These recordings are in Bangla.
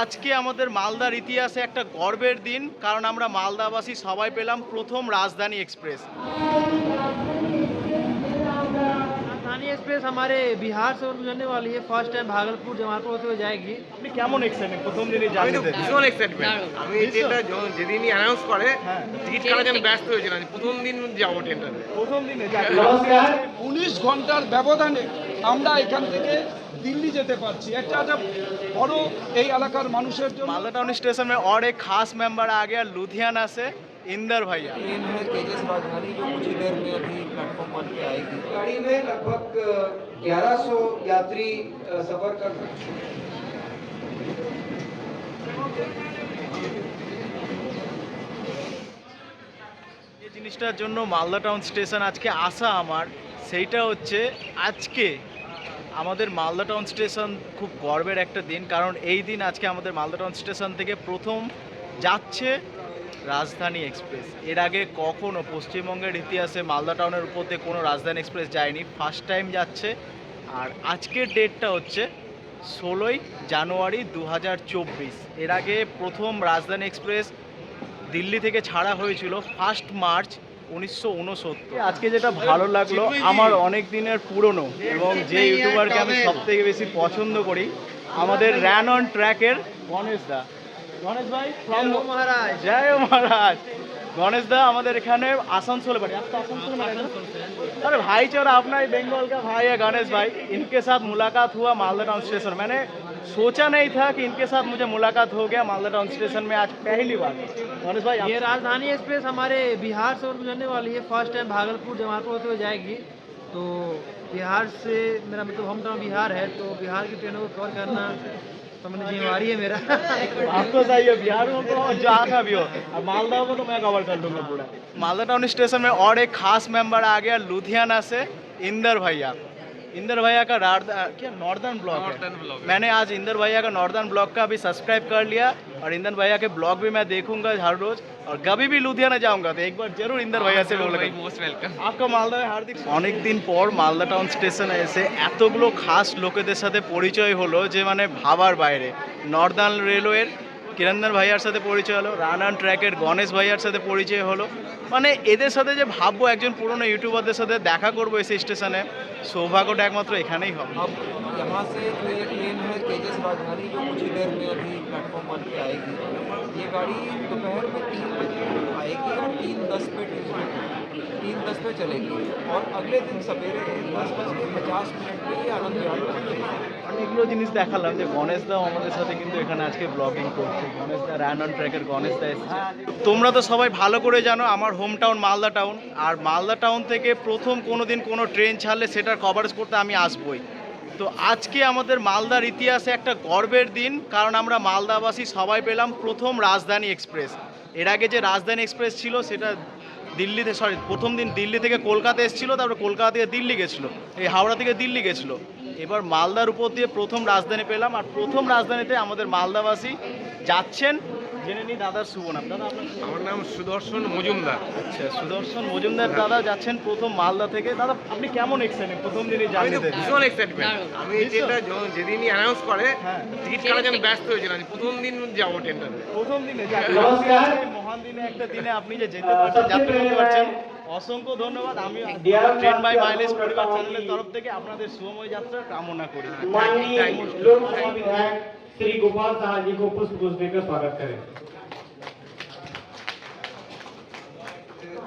আজকে আমাদের মালদার ইতিহাসে একটা গর্বের দিন, কারণ আমরা মালদাবাসী সবাই পেলাম প্রথম রাজধানী এক্সপ্রেস। राजधानी एक्सप्रेस हमारे बिहार से गुजरने वाली है। फर्स्ट टाइम भागलपुर जमालपुर होते हुए जाएगी। আপনি কেমন এক্সাইটেড প্রথম দিনই আমি তো জার্নিতে? ভীষণ এক্সাইটমেন্ট। আমি এই ট্রেনটা যেদিনই অ্যানাউন্স করে হ্যাঁ। টিকিট কাটার জন্য ব্যস্ত হয়েছিলাম যে প্রথম দিন যাবো ট্রেনটাতে। প্রথম দিনে 19 ঘন্টার ব্যবধানে আমরা এখান থেকে दिल्ली যেতে পারছি। একটা বড় এই এলাকার মানুষের জন্য। मालदा टाउन स्टेशन में और एक खास मेंबर आ गया लुधियाना से, इंदर भैया। ट्रेन है तेजस राजधानी जो कुछ ही देर में अभी प्लेटफॉर्म 1 पे आएगी। गाड़ी में लगभग 1100 यात्री सफर कर सकते हैं। যে জিনিসটার জন্য মালদা টাউন স্টেশন আজকে আসা আমার, সেইটা হচ্ছে আজকে আমাদের মালদা টাউন স্টেশন খুব গর্বের একটা দিন, কারণ এই দিন আজকে আমাদের মালদা টাউন স্টেশন থেকে প্রথম যাচ্ছে রাজধানী এক্সপ্রেস। এর আগে কখনো পশ্চিমবঙ্গের ইতিহাসে মালদা টাউনের উপর দিয়ে কোনো রাজধানী এক্সপ্রেস যায়নি, ফার্স্ট টাইম যাচ্ছে। আর আজকের ডেটটা হচ্ছে 16ই জানুয়ারি 2024। এর আগে প্রথম রাজধানী এক্সপ্রেস দিল্লি থেকে ছাড়া হয়েছিল 1 মার্চ 1969। আজকে যেটা ভালো লাগলো, আমার অনেক দিনের পুরনো এবং যে ইউটিউবারকে আমি সব থেকে বেশি পছন্দ করি, আমাদের র্যান অন ট্র্যাকের গণেশ দা। গণেশ ভাই from महाराज जय हो महाराज। गणेश दा আমাদের এখানে आसनसोल बाड़ी। आप तो आसनसोल में रहते हो? अरे भाईचारा अपना ही बंगाल का भाई है गणेश भाई। इनके साथ मुलाकात हुआ मालदा टाउन स्टेशन। मैंने सोचा नहीं था कि इनके साथ मुझे मुलाकात हो गया मालदा टाउन स्टेशन में आज पहली बार। गणेश भाई ये राजधानी एक्सप्रेस हमारे बिहार से गुजरने वाली है। फर्स्ट टाइम भागलपुर जमालपुर होते हुए जाएगी। तो बिहार से मेरा मतलब होम टाउन बिहार है, तो बिहार की ट्रेनों को कवर करना तो मैंने जिम्मेवारी है मेरा। आपको सही है, बिहार में तो जहाँ का भी हो, और मालदा को तो मैं कवर कर लूँगा पूरा। मालदा टाउन स्टेशन में और एक खास मेंबर आ गया लुधियाना से, इंदर भैया। इंदर भैया का क्या नॉर्दर्न ब्लॉक है। मैंने आज इंदर भैया का नॉर्दर्न ब्लॉक का भी सब्सक्राइब कर लिया, और इंदर भैया के ब्लॉग भी मैं देखूंगा हर रोज, और कभी भी लुधियाना जाऊंगा तो एक बार जरूर इंदर भैया से बोलूंगा মোস্ট ওয়েলকাম। आपका मालदा में हार्दिक। অনেক দিন পর মালদা টাউন স্টেশনে এসে এতগুলো খাস লোকেদের সাথে পরিচয় হলো যে মানে ভাবার বাইরে। নর্দার্ন রেলওয়ের কিরণদার ভাইয়ার সাথে পরিচয় হলো, রান অন ট্র্যাকের গণেশ ভাইয়ার সাথে পরিচয় হলো। মানে এদের সাথে যে ভাববো একজন পুরনো ইউটিউবারদের সাথে দেখা করবো এসে স্টেশনে, সৌভাগ্যটা একমাত্র এখানেই হবে। अब यहाँ से जो ये ट्रेन है तेजस राजधानी जो कुछ ही देर में अभी प्लेटफॉर्म 1 पे आएगी। ये गाड़ी दोपहर में 3 बजे आएगी और 3:10 पे 3:10 पे चलेगी, और अगले दिन सवेरे 10:50 पे ये आनंद विहार पहुँचेगी। অনেকগুলো জিনিস দেখালাম যে গণেশ দাও আমাদের সাথে কিন্তু এখানে আজকে ব্লগিং করছে। গণেশ দা র্যান অন ট্র্যাকের গণেশ দা এসেছে। তোমরা তো সবাই ভালো করে জানো আমার হোম টাউন মালদা টাউন, আর মালদা টাউন থেকে প্রথম কোনো দিন কোনো ট্রেন ছাড়লে সেটার কভারেজ করতে আমি আসবই। তো আজকে আমাদের মালদার ইতিহাসে একটা গর্বের দিন, কারণ আমরা মালদাবাসী সবাই পেলাম প্রথম রাজধানী এক্সপ্রেস। এর আগে যে রাজধানী এক্সপ্রেস ছিল সেটা দিল্লিতে, প্রথম দিন দিল্লি থেকে কলকাতা এসেছিলো, তারপরে কলকাতা থেকে দিল্লি গেছিলো, এই হাওড়া থেকে দিল্লি গেছিলো। এবার মালদার উপর দিয়ে প্রথম রাজধানী পেলাম, আর প্রথম রাজধানীতে আমাদের মালদাবাসী যাচ্ছেন। জেনে নিই দাদার শুভ নাম। দাদা আপনার শুভ নাম? আমার নাম সুদর্শন মজুমদার। আচ্ছা, সুদর্শন মজুমদার দাদা যাচ্ছেন প্রথম মালদা থেকে। দাদা আপনি কেমন এক্সাইটেড প্রথম দিনই আমি তো জার্নিতে? ভীষণ এক্সাইটমেন্ট। আমি এই ট্রেনটা যেদিনই অ্যানাউন্স করে হ্যাঁ। টিকিট কাটার জন্য ব্যস্ত হয়েছিলাম যে প্রথম দিন যাবো ট্রেনটাতে। প্রথম দিনে মহান দিনে একটা দিনে আপনি যে যেতে পারছেন, যাত্রা করতে পারছেন, অসংখ্য ধন্যবাদ। আমি ট্রেন বাই মাইলেজ পরিবার চ্যানেলের তরফ থেকে আপনাদের শুভময় যাত্রার কামনা করি। माननीय लोकसभा विधायक श्री गोपाल साहा जी को पुष्प गुच्छ देकर स्वागत करें।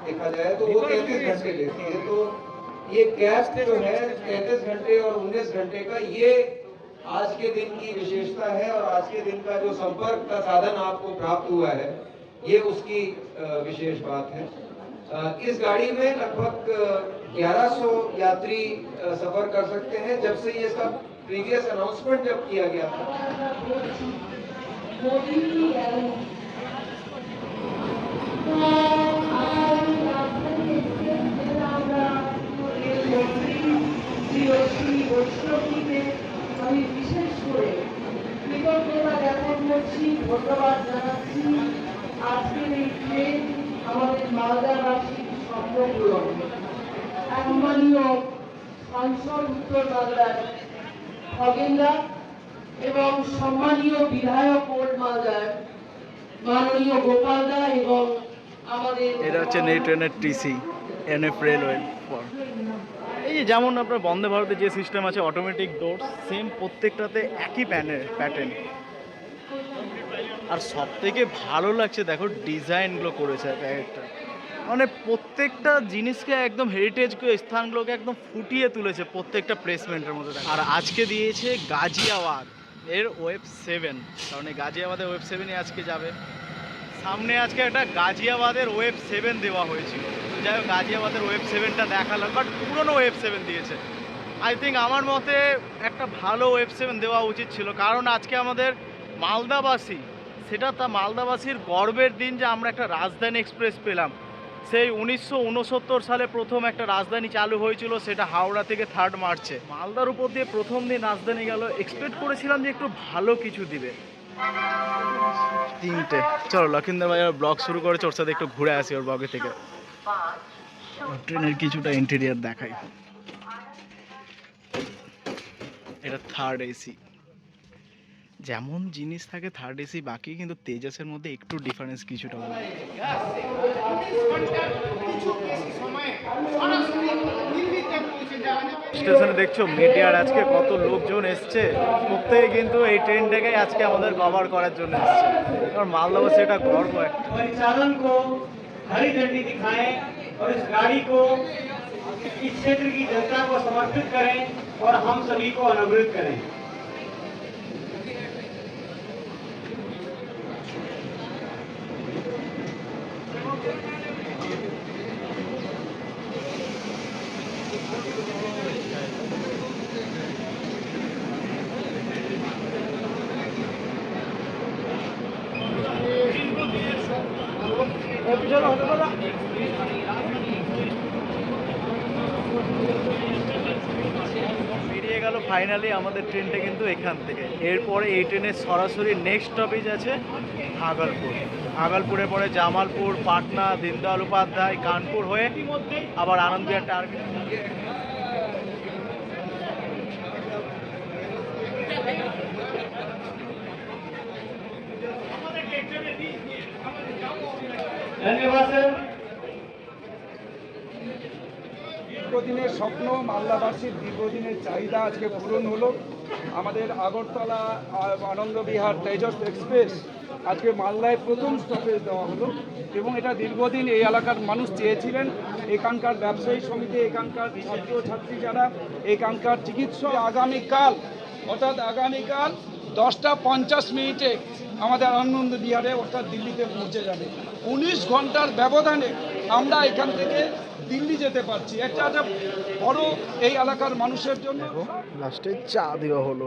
देखा जाए तो वो 33 घंटे लेती है, तो ये कैब जो है 33 घंटे और 19 घंटे का, ये आज के दिन की विशेषता है। और आज के दिन का जो संपर्क का साधन आपको प्राप्त हुआ है, ये उसकी विशेष बात है। इस गाड़ी में लगभग 1100 यात्री सफर कर सकते हैं। जब से ये सब प्रीवियस अनाउंसमेंट जब किया गया था, আমি বিশেষ করে কৃতজ্ঞতা জ্ঞাপন করছি, ধন্যবাদ জানাচ্ছি। আজকের এই ট্রেন আমাদের মালদাবাসীর স্বপ্ন পূরণ। সম্মানীয় সাংসদ উত্তর বাংলার খগেনদা, এবং সম্মানীয় বিধায়ক ওল্ড মালদার মাননীয় গোপাল দা এবং আমাদের এটা হচ্ছে নেই ট্রেনের টিসি এনএফ রেলওয়ে ফর। এই যে যেমন আপনার বন্দে ভারতে যে সিস্টেম আছে অটোমেটিক ডোর, সেম প্রত্যেকটাতে একই প্যাটার্ন। আর সব থেকে ভালো লাগছে দেখো ডিজাইনগুলো করেছে একটা, মানে প্রত্যেকটা জিনিসকে একদম হেরিটেজকে স্থানগুলোকে একদম ফুটিয়ে তুলেছে প্রত্যেকটা প্লেসমেন্টের মধ্যে। আর আজকে দিয়েছে গাজিয়াবাদ এর ওয়েব 7, কারণ এই গাজিয়াবাদের ওয়েব 7ই আজকে যাবে। সামনে আজকে একটা গাজিয়াবাদের ওয়েব 7 দেওয়া হয়েছিল, তো যাই হোক গাজিয়াবাদের ওয়েব 7টা দেখালো, বাট পুরনো ওয়েব 7 দিয়েছে। আই থিঙ্ক আমার মতে একটা ভালো ওয়েব 7 দেওয়া উচিত ছিল, কারণ আজকে আমাদের মালদাবাসী, সেটা মালদাবাসীর গর্বের দিন যে আমরা একটা রাজধানী এক্সপ্রেস পেলাম। সেই 1969 সালে প্রথম একটা রাজধানী চালু হয়েছিল, সেটা হাওড়া থেকে 3 মার্চে। মালদার উপর দিয়ে প্রথম দিন রাজধানী গেল, এক্সপেক্ট করেছিলাম যে একটু ভালো কিছু দিবে। 3টে চলো লক্ষিন্দর ভাইয়ার ব্লগ শুরু করেছে, ওর সাথে একটু ঘুরে আসি ওর ব্লগে থেকে। ট্রেনের কিছুটা ইন্টেরিয়ার দেখাই। এটা 3rd এসি, যেমন জিনিস থাকে 3rd এসি বাকি, কিন্তু তেজাসের মধ্যে একটু ডিফারেন্স কিছুটা। স্টেশনে দেখছো মিডিয়ার আজকে কত লোকজন এসছে, প্রত্যেকে কিন্তু এই ট্রেনটাকে আজকে আমাদের কভার করার জন্য এসছে। আর মালদাবাসী এটা গর্ব একটা। परिचालन को हरी झंडी दिखाएं और इस गाड़ी को इस क्षेत्र की जनता को समर्पित करें और हम सभी को अनुग्रहित करें। বেরিয়ে গেল ফাইনালি আমাদের ট্রেনটা কিন্তু এখান থেকে। এরপরে এই ট্রেনের সরাসরি নেক্সট স্টপেজ আছে ভাগলপুর। ভাগলপুরে পরে জামালপুর, পাটনা, দীনদয়াল উপাধ্যায়, কানপুর হয়ে আবার আনন্দবিহার টার্মিনাল। धन्यवाद सर। দীর্ঘদিনের স্বপ্ন, মালদাবাসীর দীর্ঘদিনের চাহিদা আজকে পূরণ হলো। আমাদের আগরতলা আনন্দবিহার তেজস এক্সপ্রেস আজকে মালদায় প্রথম স্টপেজ দেওয়া হলো, এবং এটা দীর্ঘদিন এই এলাকার মানুষ চেয়েছিলেন। এখানকার ব্যবসায়ী সমিতি, এখানকার ছাত্রছাত্রী যারা, এখানকার চিকিৎসক, আগামীকাল অর্থাৎ আগামীকাল 10টা 50 মিনিটে আমাদের আনন্দবিহারে অর্থাৎ দিল্লিতে পৌঁছে যাবে। 19 ঘন্টার ব্যবধানে আমরা এখান থেকে দিল্লি যেতে পারছি। এটা একটা বড় এই এলাকার মানুষের জন্য। লাস্টে চা দেওয়া হলো।